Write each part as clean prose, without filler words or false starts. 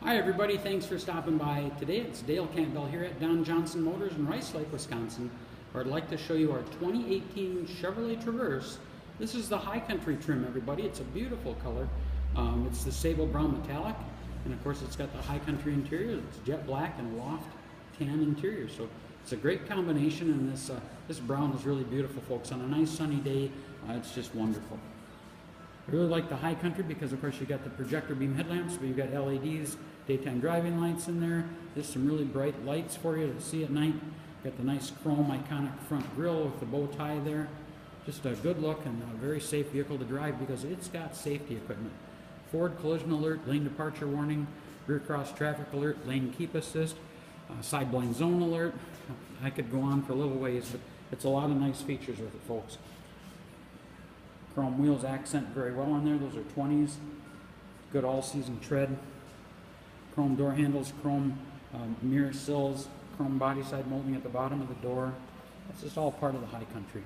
Hi everybody, thanks for stopping by today. It's Dale Campbell here at Don Johnson Motors in Rice Lake, Wisconsin, where I'd like to show you our 2018 Chevrolet Traverse. This is the High Country trim, everybody. It's a beautiful color. It's the sable brown metallic, and of course it's got the High Country interior. It's jet black and loft tan interior, so it's a great combination, and this brown is really beautiful, folks. On a nice sunny day, it's just wonderful. I really like the High Country because, of course, you got the projector beam headlamps, but you've got LEDs, daytime driving lights in there. There's some really bright lights for you to see at night. Got the nice chrome iconic front grille with the bow tie there. Just a good look and a very safe vehicle to drive because it's got safety equipment. Forward collision alert, lane departure warning, rear cross traffic alert, lane keep assist, side blind zone alert. I could go on for a little ways, but it's a lot of nice features with it, folks. Chrome wheels accent very well on there. Those are 20s. Good all-season tread. Chrome door handles, chrome mirror sills, chrome body side molding at the bottom of the door. That's just all part of the High Country.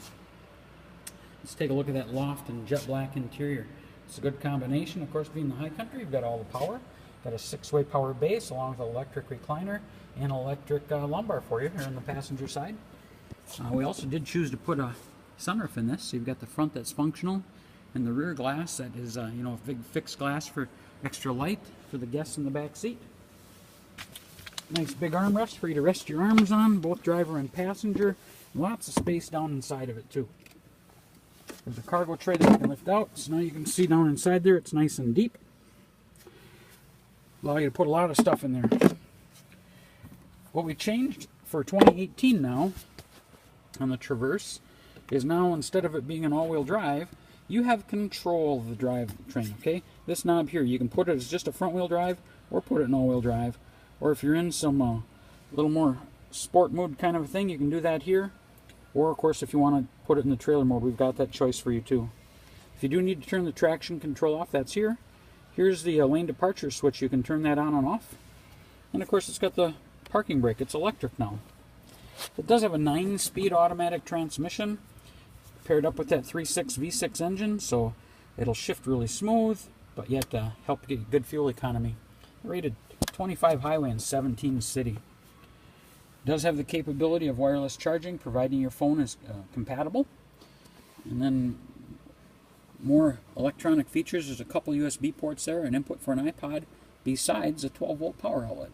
Let's take a look at that loft and jet black interior. It's a good combination. Of course, being the High Country, you've got all the power. Got a 6-way power base along with an electric recliner and electric lumbar for you here on the passenger side. We also did choose to put a sunroof in this, so you've got the front that's functional and the rear glass that is a big fixed glass for extra light for the guests in the back seat. Nice big armrest for you to rest your arms on, both driver and passenger. Lots of space down inside of it too. There's a cargo tray that you can lift out, so now you can see down inside there. It's nice and deep. Allow you to put a lot of stuff in there. What we changed for 2018 now on the Traverse is now, instead of it being an all-wheel drive, you have control of the drivetrain, okay? This knob here, you can put it as just a front-wheel drive or put it in all-wheel drive. Or if you're in some little more sport mode kind of a thing, you can do that here. Or, of course, if you want to put it in the trailer mode, we've got that choice for you too. If you do need to turn the traction control off, that's here. Here's the lane departure switch. You can turn that on and off. And, of course, it's got the parking brake. It's electric now. It does have a 9-speed automatic transmission, paired up with that 3.6 V6 engine, so it'll shift really smooth, but yet help get good fuel economy. Rated 25 highway and 17 city. It does have the capability of wireless charging, providing your phone is compatible. And then more electronic features. There's a couple USB ports there, an input for an iPod, besides a 12-volt power outlet.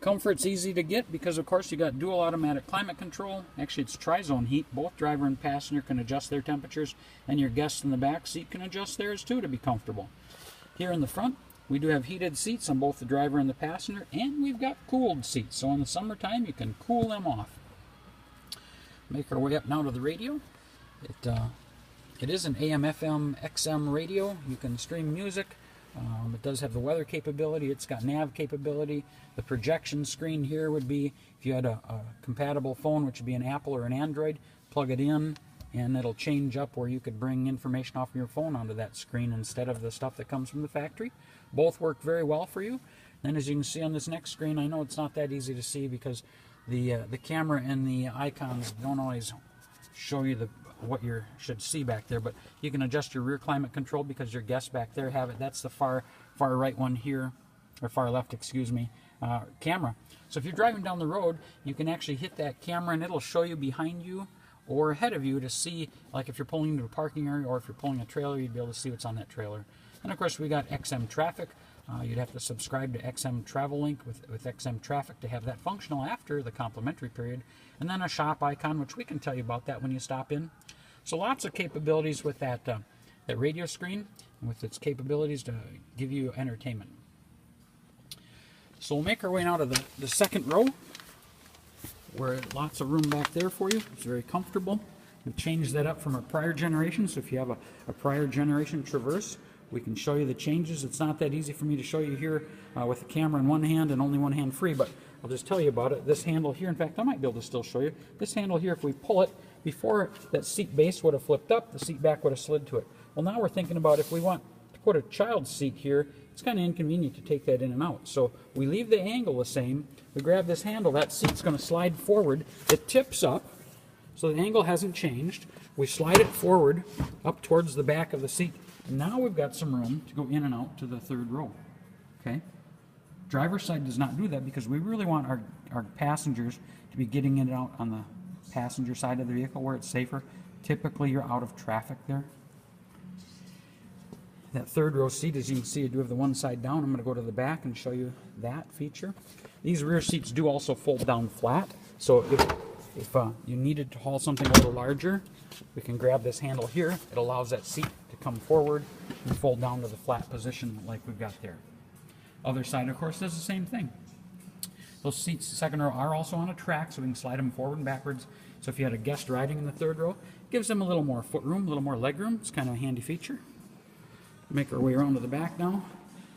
Comfort's easy to get because, of course, you got dual automatic climate control. Actually, it's tri-zone heat. Both driver and passenger can adjust their temperatures, and your guests in the back seat can adjust theirs too to be comfortable. Here in the front, we do have heated seats on both the driver and the passenger, and we've got cooled seats. So in the summertime, you can cool them off. Make our way up now to the radio. It is an AM/FM XM radio. You can stream music. It does have the weather capability. It's got nav capability. The projection screen here would be, if you had a compatible phone, which would be an Apple or an Android, plug it in and it'll change up where you could bring information off of your phone onto that screen instead of the stuff that comes from the factory. Both work very well for you. Then, as you can see on this next screen, I know it's not that easy to see because the camera and the icons don't always show you what you should see back there, but you can adjust your rear climate control because your guests back there have it. That's the far right one here, or far left, excuse me, camera. So if you're driving down the road, you can actually hit that camera and it'll show you behind you or ahead of you to see, like if you're pulling into a parking area or if you're pulling a trailer, you'd be able to see what's on that trailer. And of course, we got XM Traffic. You'd have to subscribe to XM Travel Link with XM Traffic to have that functional after the complimentary period. And then a shop icon, which we can tell you about that when you stop in. So lots of capabilities with that radio screen and with its capabilities to give you entertainment. So we'll make our way now to the second row, where lots of room back there for you. It's very comfortable. We've changed that up from a prior generation, so if you have a prior generation Traverse, we can show you the changes. It's not that easy for me to show you here with the camera in one hand and only one hand free, but I'll just tell you about it. This handle here, in fact, I might be able to still show you. This handle here, if we pull it, before that seat base would have flipped up, the seat back would have slid to it. Well, now we're thinking about if we want to put a child's seat here, it's kind of inconvenient to take that in and out. So we leave the angle the same. We grab this handle, that seat's going to slide forward. It tips up, so the angle hasn't changed. We slide it forward up towards the back of the seat. And now we've got some room to go in and out to the third row. Okay? Driver's side does not do that because we really want our passengers to be getting in and out on the passenger side of the vehicle where it's safer. Typically you're out of traffic there. That third row seat, as you can see, I do have the one side down. I'm going to go to the back and show you that feature. These rear seats do also fold down flat, so if you needed to haul something a little larger, we can grab this handle here. It allows that seat to come forward and fold down to the flat position like we've got there. Other side, of course, does the same thing. Those seats, second row, are also on a track, so we can slide them forward and backwards. So if you had a guest riding in the third row, it gives them a little more foot room, a little more leg room. It's kind of a handy feature. Make our way around to the back now.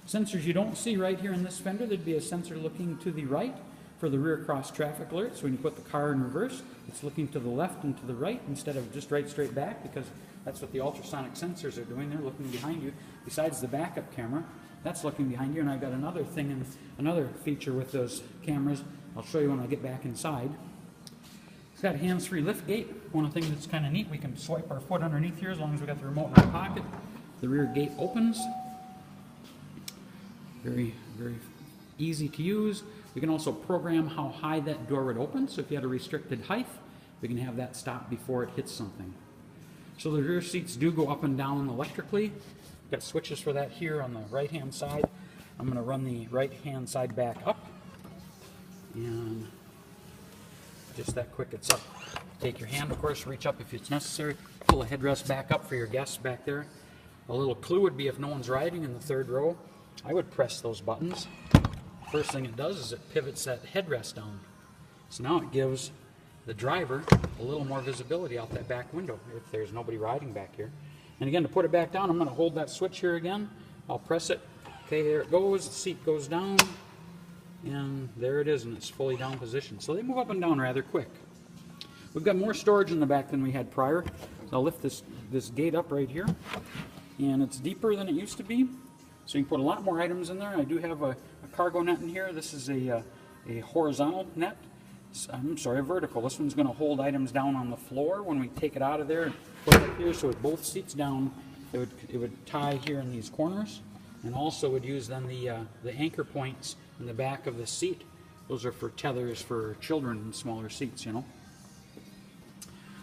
Sensors you don't see right here in this fender. There'd be a sensor looking to the right for the rear cross traffic alert. So when you put the car in reverse, it's looking to the left and to the right instead of just right straight back, because that's what the ultrasonic sensors are doing. They're looking behind you. Besides the backup camera, that's looking behind you. And I've got another thing, and another feature with those cameras. I'll show you when I get back inside. It's got a hands-free lift gate. One of the things that's kind of neat, we can swipe our foot underneath here as long as we got the remote in our pocket. The rear gate opens. Very, very easy to use. We can also program how high that door would open. So if you had a restricted height, we can have that stop before it hits something. So the rear seats do go up and down electrically. We've got switches for that here on the right-hand side. I'm going to run the right-hand side back up. And just that quick, it's up. Take your hand, of course, reach up if it's necessary. Pull the headrest back up for your guests back there. A little clue would be if no one's riding in the third row, I would press those buttons. First thing it does is it pivots that headrest down. So now it gives the driver a little more visibility out that back window if there's nobody riding back here. And again, to put it back down, I'm going to hold that switch here again. I'll press it. Okay, there it goes. The seat goes down. And there it is in its fully down position. So they move up and down rather quick. We've got more storage in the back than we had prior. So I'll lift this gate up right here. And it's deeper than it used to be. So you can put a lot more items in there. I do have a cargo net in here. This is a horizontal net. I'm sorry, a vertical. This one's going to hold items down on the floor when we take it out of there and put it here. So with both seats down, it would tie here in these corners, and also would use then the anchor points in the back of the seat. Those are for tethers for children in smaller seats, you know.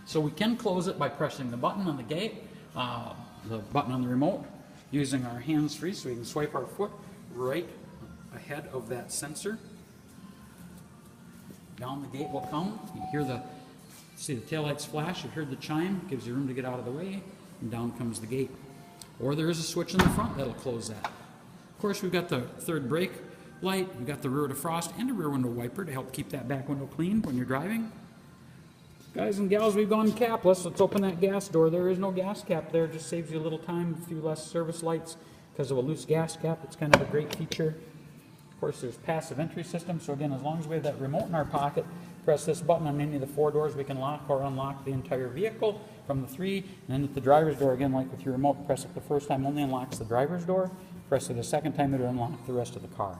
So we can close it by pressing the button on the gate, the button on the remote, using our hands free, so we can swipe our foot right ahead of that sensor. Down the gate will come. You hear see the taillights flash. You heard the chime. Gives you room to get out of the way. And down comes the gate. Or there is a switch in the front that'll close that. Of course, we've got the third brake light. We've got the rear defrost and a rear window wiper to help keep that back window clean when you're driving. Guys and gals, we've gone capless. Let's open that gas door. There is no gas cap there. It just saves you a little time, a few less service lights because of a loose gas cap. It's kind of a great feature. Of course, there's passive entry system. So again, as long as we have that remote in our pocket, press this button on any of the four doors, we can lock or unlock the entire vehicle from the three. And then at the driver's door, again, like with your remote, press it the first time, only unlocks the driver's door. Press it a second time, it'll unlock the rest of the car.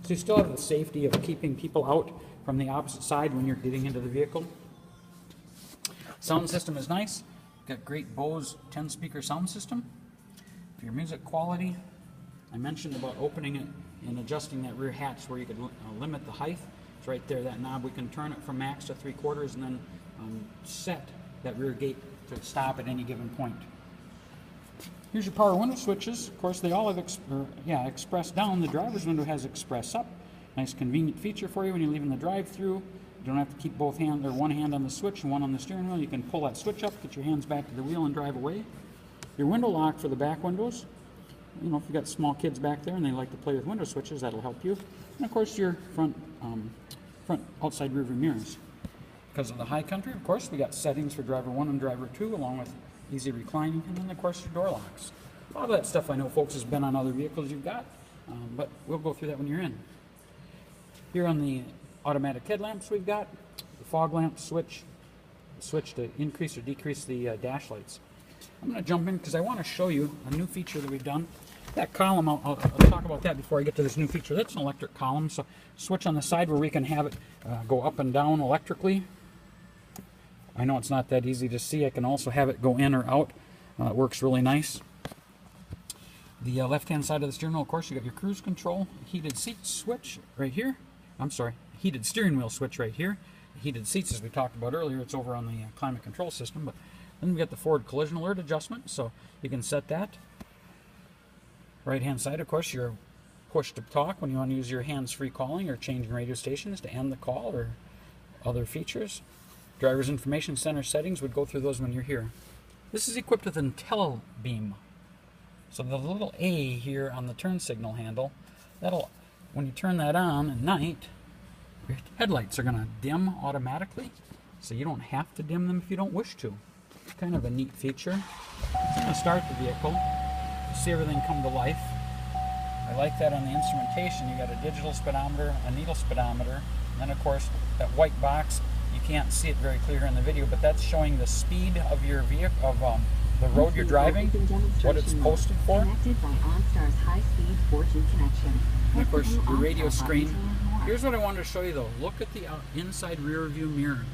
So you still have the safety of keeping people out from the opposite side when you're getting into the vehicle. Sound system is nice. Got great Bose 10-speaker sound system. For your music quality, I mentioned about opening it and adjusting that rear hatch where you could limit the height. It's right there, that knob. We can turn it from max to 3/4 and then set that rear gate to stop at any given point. Here's your power window switches. Of course, they all have express down. The driver's window has express up. Nice convenient feature for you when you're leaving the drive-through. You don't have to keep both hands or one hand on the switch and one on the steering wheel. You can pull that switch up, get your hands back to the wheel and drive away. Your window lock for the back windows. You know, if you've got small kids back there and they like to play with window switches, that'll help you. And of course, your front outside rear view mirrors. Because of the high country, of course, we got settings for driver 1 and driver 2, along with easy reclining, and then of course your door locks. A lot of that stuff I know, folks, has been on other vehicles you've got, but we'll go through that when you're in. Here on the automatic headlamps, we've got the fog lamp switch to increase or decrease the dash lights. I'm going to jump in because I want to show you a new feature that we've done. That column, I'll talk about that before I get to this new feature. That's an electric column, so switch on the side where we can have it go up and down electrically. I know it's not that easy to see. I can also have it go in or out. It works really nice. The left-hand side of the steering wheel, of course, you got your cruise control, heated seat switch right here. I'm sorry, heated steering wheel switch right here. Heated seats, as we talked about earlier, it's over on the climate control system. But then we got the forward collision alert adjustment, so you can set that. Right-hand side, of course, your push to talk when you want to use your hands-free calling or changing radio stations to end the call or other features. Driver's information center settings, would go through those when you're here. This is equipped with IntelliBeam. So the little A here on the turn signal handle, that'll, when you turn that on at night, your headlights are going to dim automatically, so you don't have to dim them if you don't wish to. It's kind of a neat feature. So I'm going to start the vehicle, see everything come to life. I like that on the instrumentation. You got a digital speedometer, a needle speedometer, and then of course that white box, you can't see it very clear in the video, but that's showing the speed of your vehicle, of the road you're driving, what it's posted for. Connected by OnStar's high-speed 4G connection. And of course, your radio screen. Here's what I wanted to show you though. Look at the inside rear view mirror.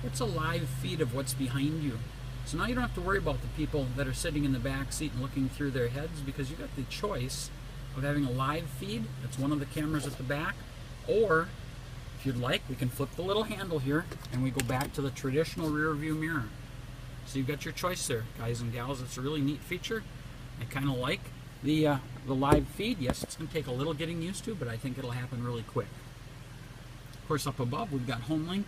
It's a live feed of what's behind you. So now you don't have to worry about the people that are sitting in the back seat and looking through their heads, because you got the choice of having a live feed. That's one of the cameras at the back. Or, if you'd like, we can flip the little handle here and we go back to the traditional rear view mirror. So you've got your choice there, guys and gals. It's a really neat feature. I kind of like the live feed. Yes, it's going to take a little getting used to, but I think it'll happen really quick. Of course, up above we've got home link,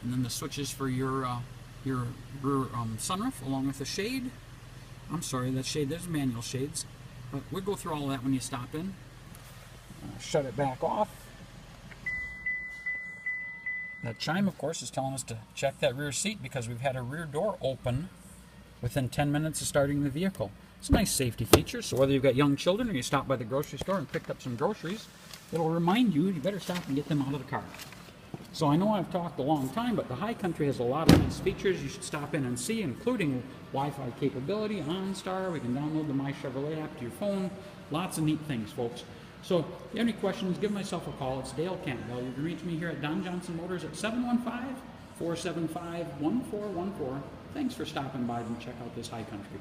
and then the switches for your rear sunroof, along with the shade. I'm sorry, that shade, there's manual shades, but we'll go through all of that when you stop in. Shut it back off. That chime, of course, is telling us to check that rear seat because we've had a rear door open within 10 minutes of starting the vehicle. It's a nice safety feature, so whether you've got young children or you stop by the grocery store and picked up some groceries, it'll remind you better stop and get them out of the car. So I know I've talked a long time, but the High Country has a lot of nice features you should stop in and see, including Wi-Fi capability, OnStar. We can download the My Chevrolet app to your phone. Lots of neat things, folks. So if you have any questions, give myself a call. It's Dale Campbell. You can reach me here at Don Johnson Motors at 715-475-1414. Thanks for stopping by and check out this High Country.